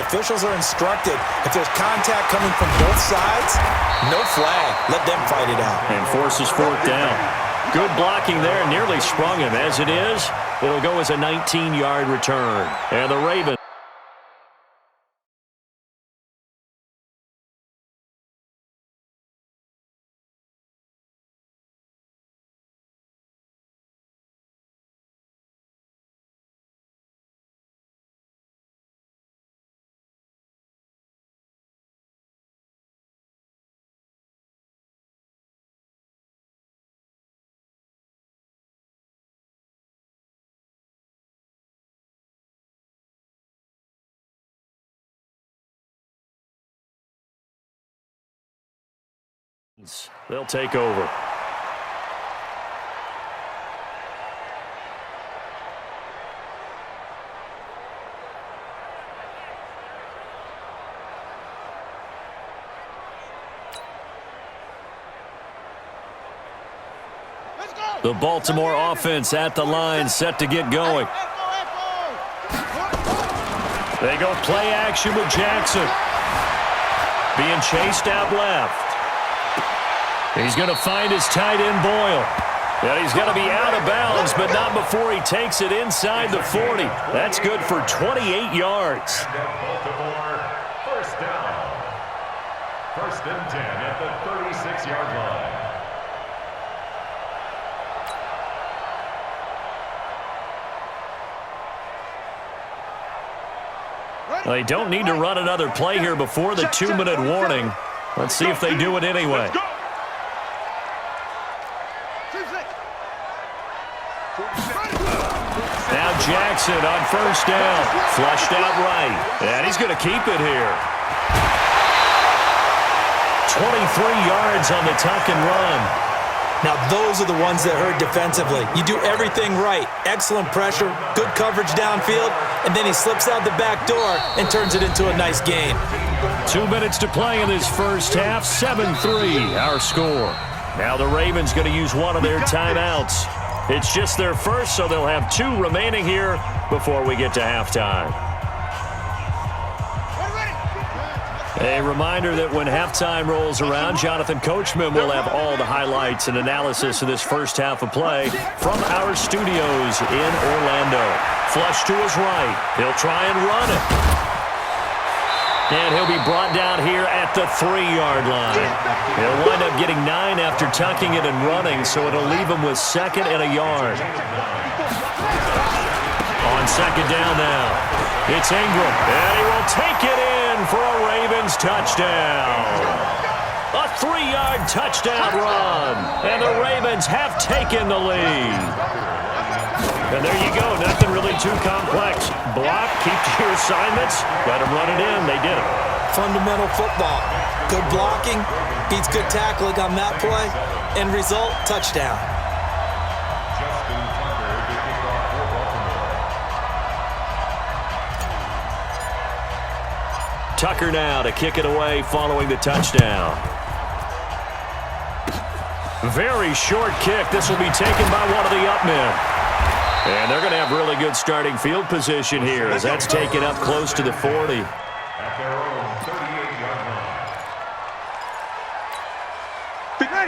officials are instructed, if there's contact coming from both sides, no flag. Let them fight it out. And forces fourth down. Good blocking there, nearly sprung him. As it is, it'll go as a 19-yard return. And the Ravens. They'll take over. The Baltimore offense at the line, set to get going. They go play action with Jackson. Being chased out left. He's going to find his tight end, Boyle. And he's going to be out of bounds, but not before he takes it inside the 40. That's good for 28 yards. Baltimore, first down. First and 10 at the 36-yard line. They don't need to run another play here before the 2-minute warning. Let's see if they do it anyway. Now Jackson on first down. Flushed out right. And he's going to keep it here. 23 yards on the tuck and run. Now those are the ones that hurt defensively. You do everything right. Excellent pressure, good coverage downfield, and then he slips out the back door and turns it into a nice gain. 2 minutes to play in this first half. 7-3 our score. Now the Ravens going to use one of their timeouts. It's just their first, so they'll have 2 remaining here before we get to halftime. A reminder that when halftime rolls around, Jonathan Coachman will have all the highlights and analysis of this first half of play from our studios in Orlando. Flush to his right. He'll try and run it. And he'll be brought down here at the 3-yard line. He'll wind up getting 9 after tucking it and running, so it'll leave him with 2nd and a yard. On 2nd down now, it's Ingram, and he will take it in for a Ravens touchdown. A 3-yard touchdown run, and the Ravens have taken the lead. And there you go, nothing really too complex. Block, keep to your assignments, let them run it in. They did it. Fundamental football. Good blocking, beats good tackling on that play. End result, touchdown. Tucker now to kick it away following the touchdown. Very short kick. This will be taken by one of the up men. And they're going to have really good starting field position here as that's taken up close to the 40.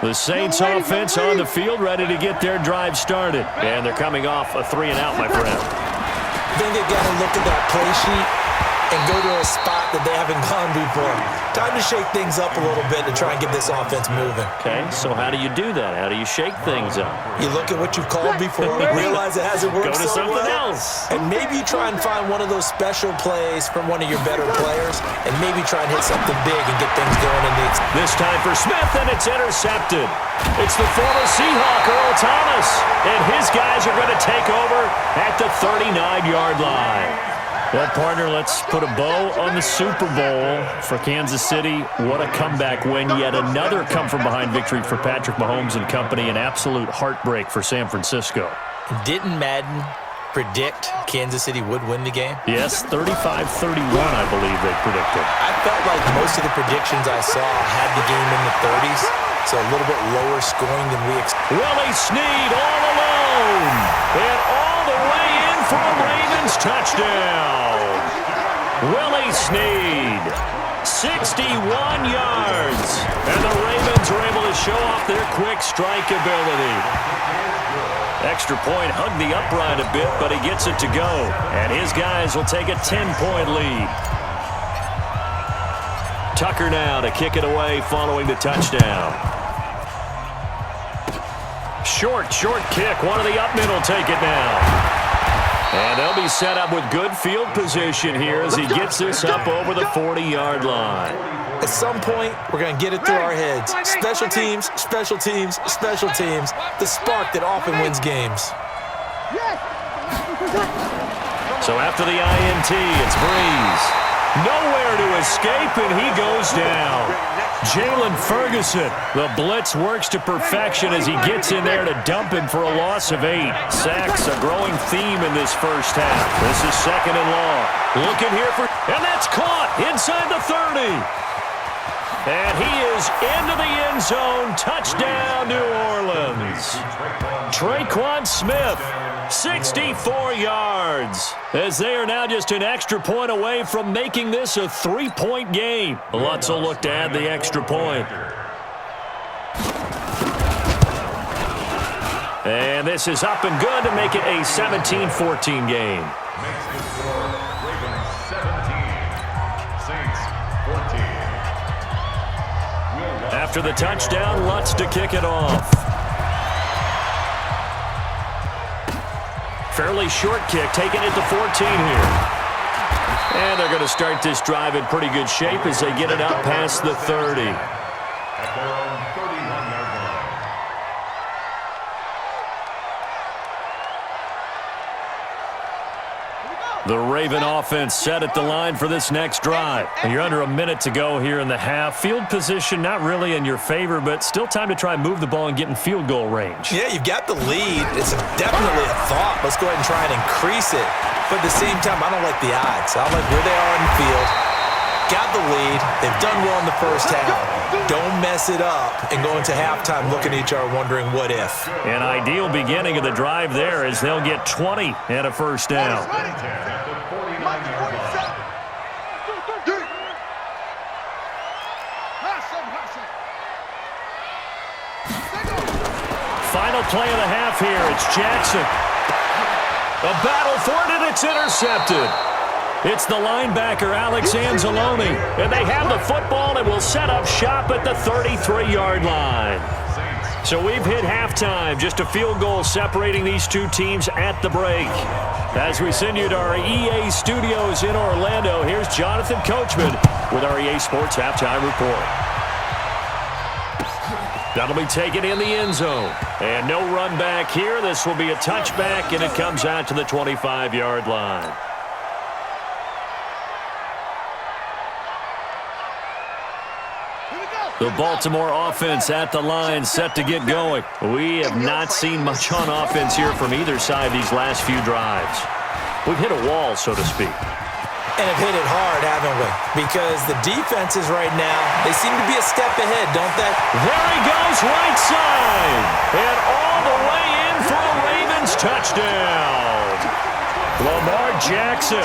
The Saints offense on the field ready to get their drive started. And they're coming off a 3-and-out, my friend. I think they've got to look at that play sheet and go to a spot that they haven't gone before. Time to shake things up a little bit to try and get this offense moving. Okay, so how do you do that? How do you shake things up? You look at what you've called before, realize it hasn't worked Go to so something well, else. and maybe you try and find one of those special plays from one of your better players, and maybe try and hit something big and get things going in the This time for Smith, and it's intercepted. It's the former Seahawk, Earl Thomas, and his guys are going to take over at the 39-yard line. Well, partner, let's put a bow on the Super Bowl for Kansas City. What a comeback win. Yet another come-from-behind victory for Patrick Mahomes and company. An absolute heartbreak for San Francisco. Didn't Madden predict Kansas City would win the game? Yes, 35-31, I believe they predicted. I felt like most of the predictions I saw had the game in the 30s, so a little bit lower scoring than we expected. Willie Snead all alone. And all the way in for a Ravens touchdown. Willie Snead, 61 yards. And the Ravens are able to show off their quick strike ability. Extra point hugged the upright a bit, but he gets it to go. And his guys will take a 10-point lead. Tucker now to kick it away following the touchdown. Short kick. One of the up men will take it now. And they'll be set up with good field position here as he gets this up over the 40-yard line. At some point, we're going to get it through our heads. Special teams, special teams, special teams. The spark that often wins games. So after the INT, it's Breeze. Nowhere to escape, and he goes down. Jalen Ferguson. The blitz works to perfection as he gets in there to dump him for a loss of 8. Sacks, a growing theme in this first half. This is 2nd and long. Looking here for, and that's caught inside the 30. And he is into the end zone. Touchdown, New Orleans. Traquan Smith, 64 yards. As they are now just an extra point away from making this a 3-point game. Lutz will look to add the extra point. And this is up and good to make it a 17-14 game. Ravens 17, Saints 14. After the touchdown, Lutz to kick it off. Fairly short kick, taking it to 14 here. And they're going to start this drive in pretty good shape as they get it up past the 30. At their own 31-yard line. The Raven offense set at the line for this next drive. And you're under a minute to go here in the half. Field position not really in your favor, but still time to try and move the ball and get in field goal range. Yeah, you've got the lead. It's definitely a thought. Let's go ahead and try and increase it. But at the same time, I don't like the odds. I don't like where they are in the field. Got the lead. They've done well in the first half. Don't mess it up and go into halftime looking at each other wondering what if. An ideal beginning of the drive there as they'll get 20 and a first down. Final play of the half here. It's Jackson. A battle for it, and it's intercepted. It's the linebacker, Alex Anzalone. And they have the football and will set up shop at the 33-yard line. So we've hit halftime. Just a field goal separating these two teams at the break. As we send you to our EA studios in Orlando, here's Jonathan Coachman with our EA Sports Halftime Report. That'll be taken in the end zone. And no run back here. This will be a touchback, and it comes out to the 25-yard line. The Baltimore offense at the line, set to get going. We have not seen much on offense here from either side these last few drives. We've hit a wall, so to speak. And have hit it hard, haven't we? Because the defenses right now, they seem to be a step ahead, don't they? There he goes, right side. And all the way in for a Ravens touchdown. Lamar Jackson,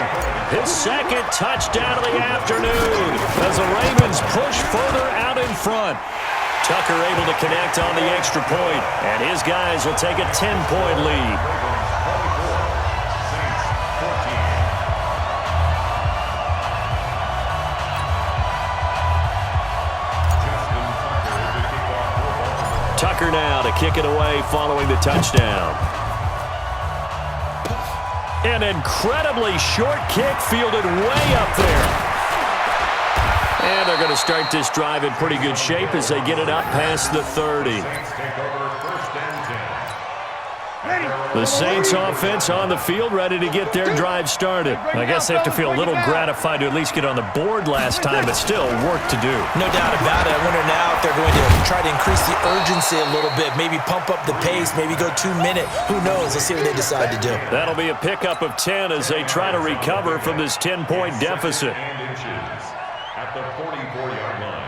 his second touchdown of the afternoon as the Ravens push further out in front. Tucker able to connect on the extra point, and his guys will take a 10-point lead. Tucker now to kick it away following the touchdown. An incredibly short kick fielded way up there. And they're going to start this drive in pretty good shape as they get it up past the 30. The Saints offense on the field ready to get their drive started. I guess they have to feel a little gratified to at least get on the board last time, but still work to do. No doubt about it. I wonder now if they're going to try to increase the urgency a little bit, maybe pump up the pace, maybe go 2-minute. Who knows? Let's see what they decide to do. That'll be a pickup of 10 as they try to recover from this 10-point deficit. At the 44-yard line.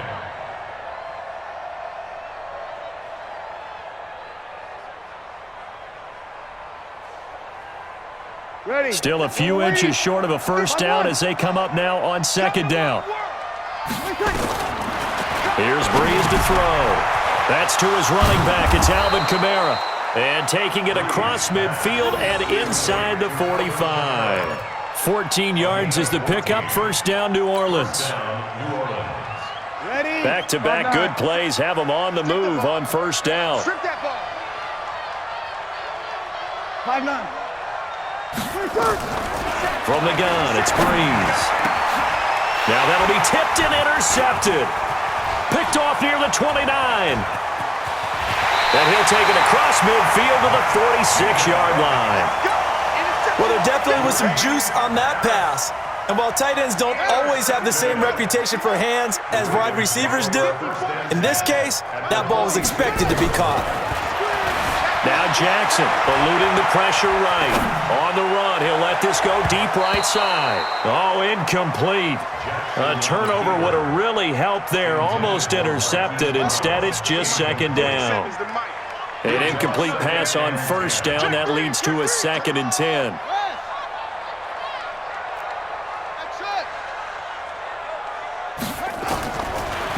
Still a few inches short of a first down as they come up now on second down. Here's Breeze to throw. That's to his running back. It's Alvin Kamara. And taking it across midfield and inside the 45. 14 yards is the pickup. First down, New Orleans. Back-to-back good plays have them on the move on first down. From the gun, it's Breeze. Now that'll be tipped and intercepted. Picked off near the 29. And he'll take it across midfield to the 46-yard line. Well, there definitely was some juice on that pass. And while tight ends don't always have the same reputation for hands as wide receivers do, in this case, that ball was expected to be caught. Now Jackson eluding the pressure right. On the run, he'll let this go deep right side. Oh, incomplete. A turnover would have really helped there. Almost intercepted. Instead, it's just second down. An incomplete pass on first down. That leads to a 2nd and 10.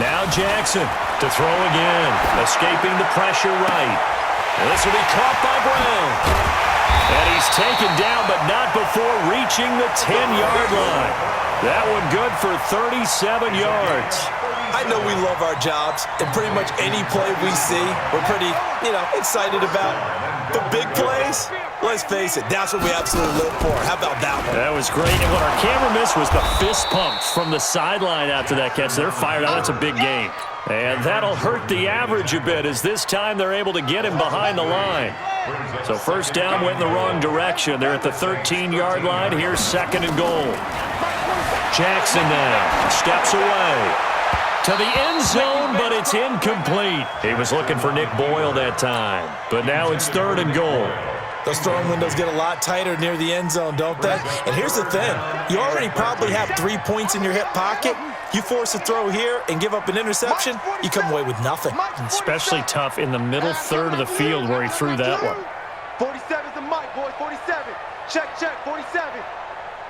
Now Jackson to throw again. Escaping the pressure right. And this will be caught by Brown. And he's taken down, but not before reaching the 10-yard line. That one good for 37 yards. I know we love our jobs, and pretty much any play we see, we're pretty, excited about. The big plays, let's face it, that's what we absolutely live for. How about that one? That was great, and what our camera missed was the fist pumps from the sideline after that catch. They're fired out. That's a big game. And that'll hurt the average a bit as this time they're able to get him behind the line. So first down went in the wrong direction. They're at the 13-yard line. Here's 2nd and goal. Jackson now steps away to the end zone, but it's incomplete. He was looking for Nick Boyle that time, but now it's 3rd and goal. Those throwing windows get a lot tighter near the end zone, don't they? And here's the thing. You already probably have 3 points in your hip pocket. You force a throw here and give up an interception, you come away with nothing. Especially tough in the middle third of the field where he threw that one. 47's the mic, boy. 47. Check, 47.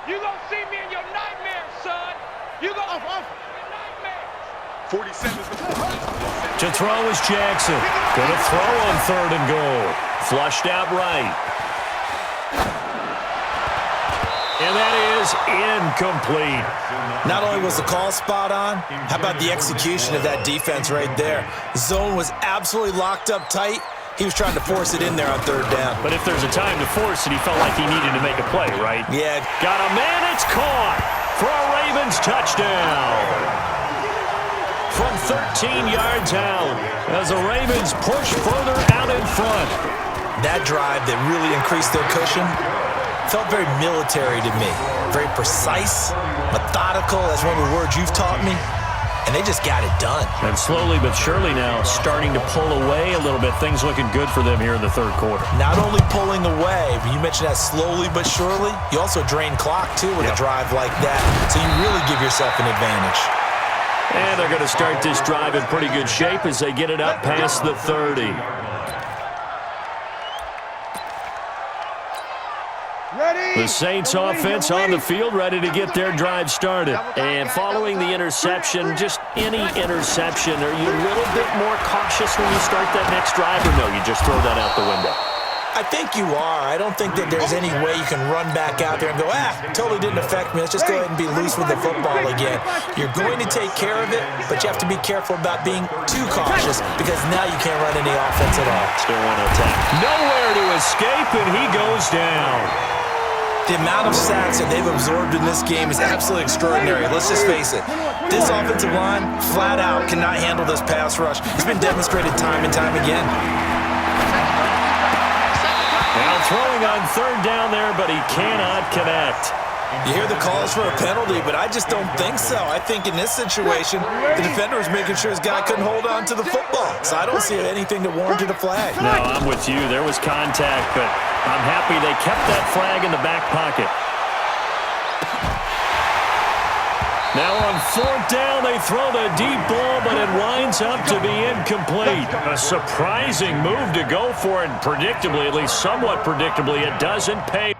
You gonna see me in your nightmares, son. You gonna your nightmares. 47's the To throw is Jackson. Gonna throw on 3rd and goal. Flushed out right. And that is incomplete. Not only was the call spot on, how about the execution of that defense right there? Zone was absolutely locked up tight. He was trying to force it in there on 3rd down. But if there's a time to force it, he felt like he needed to make a play, right? Yeah. Got a man, it's caught for a Ravens touchdown. From 13 yards out as the Ravens push further out in front. That drive that really increased their cushion felt very military to me. Very precise, methodical. That's one of the words you've taught me. And they just got it done. And slowly but surely now starting to pull away a little bit. Things looking good for them here in the 3rd quarter. Not only pulling away, but you mentioned that slowly but surely. You also drain clock, too, with a drive like that. So you really give yourself an advantage. And they're going to start this drive in pretty good shape as they get it up past the 30. The Saints offense on the field, ready to get their drive started. And following the interception, just any interception, are you a little bit more cautious when you start that next drive, or no, you just throw that out the window? I think you are. I don't think that there's any way you can run back out there and go, totally didn't affect me. Let's just go ahead and be loose with the football again. You're going to take care of it, but you have to be careful about being too cautious because now you can't run any offense at all. Still want to attack. Nowhere to escape, and he goes down. The amount of sacks that they've absorbed in this game is absolutely extraordinary. Let's just face it. This offensive line, flat out, cannot handle this pass rush. It's been demonstrated time and time again. Now throwing on 3rd down there, but he cannot connect. You hear the calls for a penalty, but I just don't think so. I think in this situation, the defender was making sure his guy couldn't hold on to the football. So I don't see anything that warranted a flag. No, I'm with you. There was contact, but I'm happy they kept that flag in the back pocket. Now on 4th down, they throw the deep ball, but it winds up to be incomplete. A surprising move to go for it, and predictably, at least somewhat predictably, it doesn't pay.